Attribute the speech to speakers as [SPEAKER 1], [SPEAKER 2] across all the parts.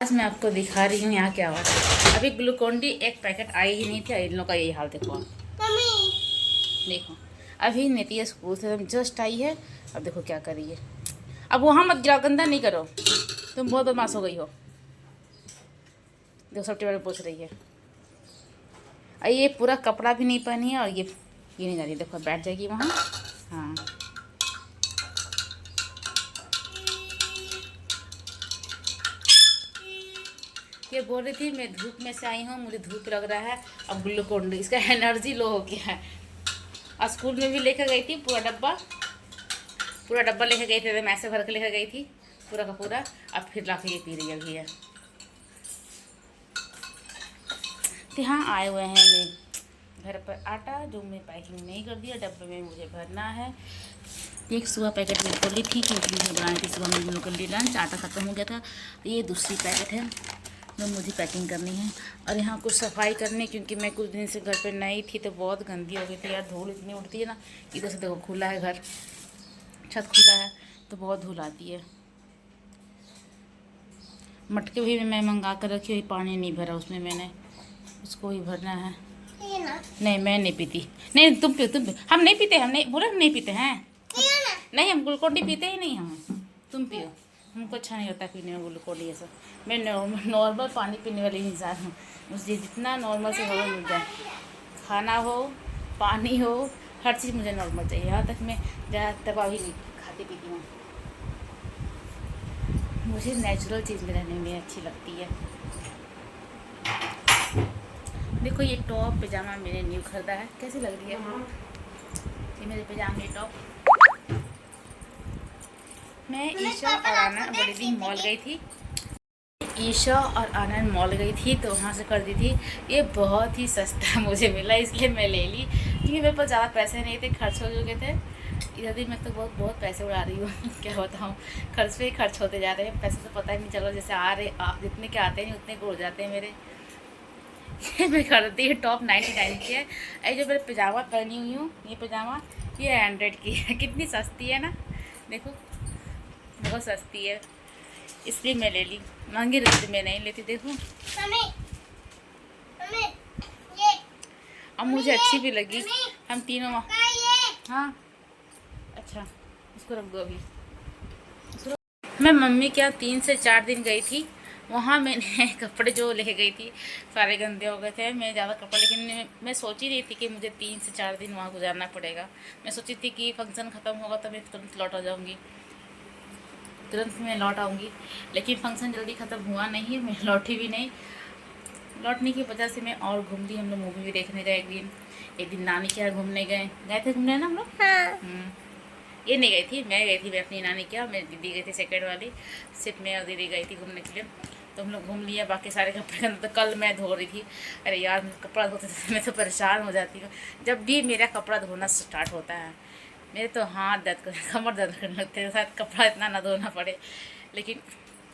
[SPEAKER 1] आज मैं आपको दिखा रही हूँ यहाँ क्या हुआ था। अभी ग्लूकोन डी एक पैकेट आई ही नहीं थी। इन लोगों का यही हाल देखो आप। देखो अभी नीति स्कूल से जस्ट आई है। अब देखो क्या कर रही है। अब वहाँ मत जाओ, गंदा नहीं करो, तुम बहुत बदमाश हो गई हो। देखो सब टेबल में पूछ रही है। ये पूरा कपड़ा भी नहीं पहनी है और ये नहीं जा रही। देखो बैठ जाएगी वहाँ। हाँ ये बोल रही थी मैं धूप में से आई हूँ, मुझे धूप लग रहा है। अब ग्लूकोन डी इसका एनर्जी लो हो गया है। और स्कूल में भी लेकर गई थी पूरा डब्बा लेकर गई थी। मैं ऐसे भर के लेकर गई थी पूरा का पूरा। अब फिर ला के ये पी रही है भैया। तो हाँ आए हुए हैं मैं घर पर आटा जो मैं पैकिंग नहीं कर दिया, डब्बे में मुझे भरना है। एक सुबह पैकेट में खोली थी क्योंकि मुझे बनाई थी सुबह में ग्लूकोन डी लंच। आटा ख़त्म हो गया था तो ये दूसरी पैकेट है जो मुझे पैकिंग करनी है। और यहाँ कुछ सफाई करनी क्योंकि मैं कुछ दिन से घर पे नहीं थी तो बहुत गंदी हो गई थी यार। धूल इतनी उड़ती है ना। इधर से देखो खुला है घर, छत खुला है तो बहुत धूल आती है। मटके भी मैं मंगा कर रखी हुई, पानी नहीं भरा उसमें मैंने, उसको ही भरना है। नहीं मैं नहीं पीती। नहीं तुम पियो। हम नहीं पीते, हम नहीं बोले हम नहीं पीते हैं। नहीं हम ग्लूकोन डी पीते ही नहीं। हम तुम पियो, हमको अच्छा नहीं होता पीने में ग्लूकोन डी। ये सब मैं नॉर्मल पानी पीने वाली इंसान हूँ। मुझे जितना नॉर्मल से हो मिल जाए, खाना हो पानी हो हर चीज़ मुझे नॉर्मल चाहिए। यहाँ तक मैं ज़्यादा दवा भी नहीं खाती पीती हूँ। मुझे नेचुरल चीज़ में रहने में अच्छी लगती है। देखो ये टॉप पजामा मैंने न्यू खरीदा है, कैसी लग रही है ये मेरे पजामे टॉप। मैं ईशा और आनंद बड़ी दिन मॉल गई थी। ईशा और आनंद मॉल गई थी तो वहाँ से कर दी थी। ये बहुत ही सस्ता मुझे मिला इसलिए मैं ले ली क्योंकि मेरे पास ज़्यादा पैसे नहीं थे, खर्च हो चुके थे। इधर भी मैं तो बहुत पैसे उड़ा रही हूँ क्या बताऊँ। खर्च पे ही खर्च होते जा रहे हैं, पैसे तो पता ही नहीं चलो जैसे आ रहे जितने के आते हैं उतने को हो जाते हैं मेरे। ये मैं खरीदी है टॉप 99 की है। ये जो मैं पजामा पहनी हुई हूँ ये पजामा ये 100 की है। कितनी सस्ती है ना, देखो बहुत सस्ती है इसलिए मैं ले ली। महंगी रहती मैं नहीं लेती। देखो अब मुझे अच्छी भी लगी। हम तीनों हाँ अच्छा इसको रख दो अभी। मैं मम्मी के यहाँ 3 से 4 दिन गई थी। वहाँ मैंने कपड़े जो लेके गई थी सारे गंदे हो गए थे। मैं ज़्यादा कपड़े, लेकिन मैं सोच ही रही थी कि मुझे 3 से 4 दिन वहाँ गुजारना पड़ेगा। मैं सोची थी कि फंक्शन ख़त्म होगा तो मैं तुरंत लौट आ जाऊँगी, तुरंत मैं लौट आऊँगी। लेकिन फंक्शन जल्दी ख़त्म हुआ नहीं, मैं लौटी भी नहीं। लौटने की वजह से मैं और घूम ली। हम लोग मूवी भी देखने गए एक दिन नानी के यहाँ घूमने गए थे घूमने ना हम लोग। हाँ। ये नहीं गई थी, मैं गई थी मैं अपनी नानी के यहाँ। मेरी दीदी गई थी सेकंड वाली, सिर्फ मैं और दीदी गई थी घूमने के लिए। तो हम लोग घूम लिया, बाकी सारे कपड़े तो कल मैं धो रही थी। अरे यार कपड़ा धोते मैं तो परेशान हो जाती हूँ। जब भी मेरा कपड़ा धोना स्टार्ट होता है मेरे तो हाथ दर्द कर, कमर दर्द करने लगते हैं। शायद कपड़ा इतना ना धोना पड़े, लेकिन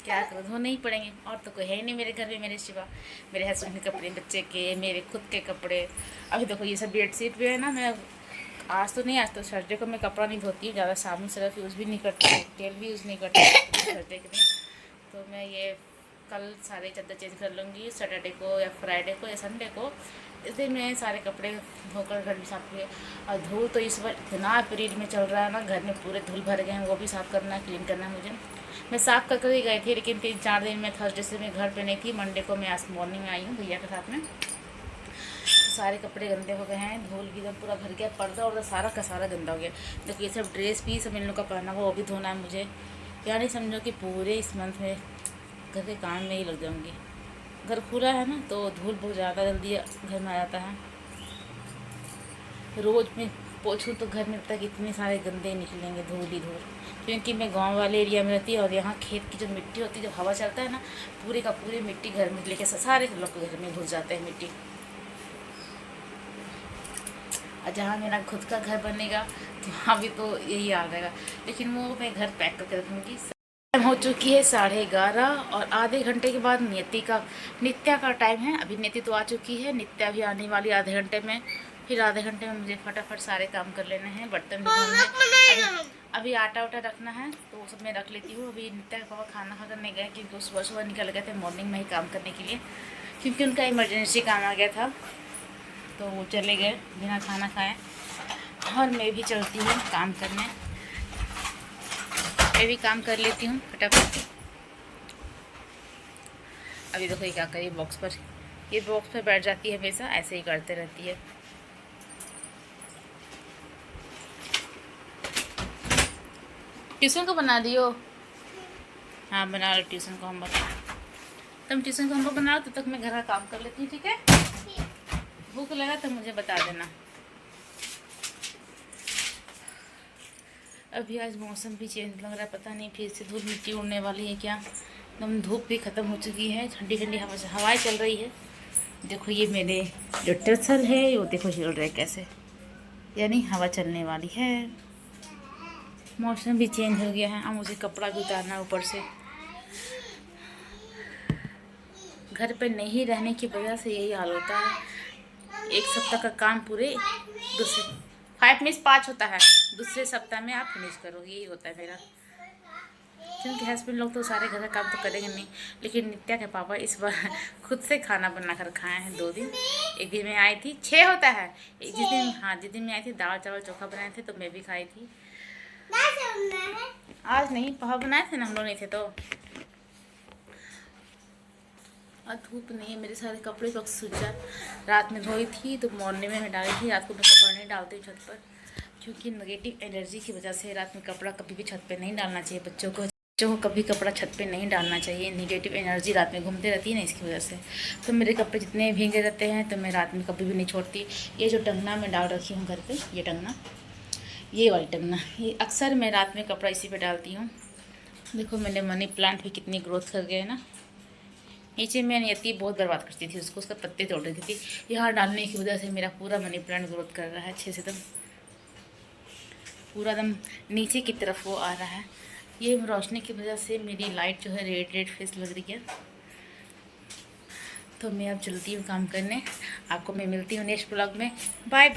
[SPEAKER 1] क्या करो धोने ही पड़ेंगे। और तो कोई है ही नहीं मेरे घर में मेरे सिवा। मेरे हस्बैंड के कपड़े, बच्चे के, मेरे खुद के कपड़े। अभी देखो ये सब बेडशीट भी है ना। मैं आज तो सैटरडे को मैं कपड़ा नहीं धोती हूँ ज़्यादा, साबुन सरफ यूज़ भी नहीं करती, तेल भी यूज़ नहीं करती सैटरडे के दिन। तो मैं ये कल सारे चादर चेंज कर लूँगी सैटरडे को या फ्राइडे को या संडे को। इस दिन मैं सारे कपड़े धोकर घर में साफ किए। और धूल तो इस बार इतना अप्रैल में चल रहा है ना, घर में पूरे धूल भर गए हैं, वो भी साफ़ करना क्लीन करना मुझे। मैं साफ़ कर ही गई थी, लेकिन 3-4 दिन में थर्सडे से मैं घर पे नहीं थी। मंडे को मैं आज मॉर्निंग में आई हूँ भैया के साथ में। सारे कपड़े गंदे हो गए हैं, धूल भी एकदम पूरा भर गया, पर्दा और सारा का सारा गंदा हो गया। देखो ये सब ड्रेस भी सब इन लोग का पहना हुआ वो भी धोना है मुझे। यानी समझो कि पूरे इस मंथ में घर के काम में ही लग जाऊँगी। घर खुला है ना तो धूल बहुत ज़्यादा जल्दी घर में आ जाता है। रोज़ में पोछूँ तो घर में लगता है कि इतने सारे गंदे निकलेंगे, धूल ही धूल। क्योंकि मैं गांव वाले एरिया में रहती हूँ और यहाँ खेत की जो मिट्टी होती है, जब हवा चलता है ना पूरी का पूरी मिट्टी घर में लेके सारे लोग के घर में घुस जाते हैं मिट्टी। और जहाँ मेरा खुद का घर बनेगा तो वहाँ भी तो यही आ रहेगा, लेकिन वो मैं घर पैक करके रखूँगी। हो चुकी है 11:30 और आधे घंटे के बाद नित्या का टाइम है। अभी नित्य तो आ चुकी है, नित्या भी आने वाली आधे घंटे में। फिर आधे घंटे में मुझे फटाफट सारे काम कर लेने हैं, बर्तन भी धोने हैं। अभी आटा वाटा रखना है तो वो सब मैं रख लेती हूँ। अभी नित्या के पापा खाना खा करने गए क्योंकि वो सुबह सुबह निकल गए थे मॉर्निंग में ही काम करने के लिए, क्योंकि उनका इमरजेंसी काम आ गया था तो वो चले गए बिना खाना खाए। और मैं भी चलती हूँ काम करने, मैं भी काम कर लेती हूँ फटाफट। अभी देखो ये क्या करी बॉक्स पर, ये बॉक्स पर बैठ जाती है, हमेशा ऐसे ही करते रहती है। ट्यूशन को बना दियो? हाँ बना लो ट्यूशन को होमवर्क। तुम ट्यूशन का होमवर्क बनाओ तब तक मैं घर का काम कर लेती हूँ, ठीक है? भूख लगा तो मुझे बता देना। अभी आज मौसम भी चेंज लग रहा है, पता नहीं फिर से धूल मिट्टी उड़ने वाली है क्या। एकदम धूप भी ख़त्म हो चुकी है, ठंडी ठंडी हवाएं चल रही है। देखो ये मेरे जो टर्सल है वो देखो हिल रहे कैसे, यानी हवा चलने वाली है। मौसम भी चेंज हो गया है। अब मुझे कपड़ा भी उतारना है ऊपर से। घर पे नहीं रहने की वजह से यही हाल होता है। एक सप्ताह का काम पूरे दूसरे 5 में 5 होता है, दूसरे सप्ताह में आप फिनिश करोगे, यही होता है मेरा। क्योंकि हस्बैंड लोग तो सारे घर का काम तो करेंगे नहीं, लेकिन नित्या के पापा इस बार खुद से खाना बना कर खाए हैं 2 दिन। एक दिन मैं आई थी 6 होता है, जिस दिन जिस दिन मैं आई थी दाल चावल चोखा बनाए थे तो मैं भी खाई थी। आज नहीं, पोहा बनाए थे ना हम लोग नहीं थे तो। आज धूप नहीं है, मेरे सारे कपड़े वक्त सूख जाए। रात में धोई थी तो मॉर्निंग में डाली थी, रात को मैं कपड़ा नहीं डालती छत पर, क्योंकि नेगेटिव एनर्जी की वजह से रात में कपड़ा कभी भी छत पे नहीं डालना चाहिए। बच्चों को कभी कपड़ा छत पे नहीं डालना चाहिए, नेगेटिव एनर्जी रात में घूमती रहती है ना, इसकी वजह से। तो मेरे कपड़े जितने भीगे रहते हैं तो मैं रात में कभी भी नहीं छोड़ती। ये जो टंगना मैं डाल रखी हूँ घर पे, ये टंगना, ये वाली टंगना, ये अक्सर मैं रात में कपड़ा इसी पे डालती हूँ। देखो मैंने मनी प्लांट भी कितनी ग्रोथ कर गए ना। नीचे मैं नियति बहुत बर्बाद करती थी उसको, उसका पत्ते तोड़ देती थी। यहाँ डालने की वजह से मेरा पूरा मनी प्लांट ग्रोथ कर रहा है अच्छे से, एकदम पूरा एकदम नीचे की तरफ वो आ रहा है। ये रोशनी की वजह से मेरी लाइट जो है रेड रेड फेस लग रही है। तो मैं अब चलती हूँ काम करने, आपको मैं मिलती हूँ नेक्स्ट ब्लॉग में। Bye bye.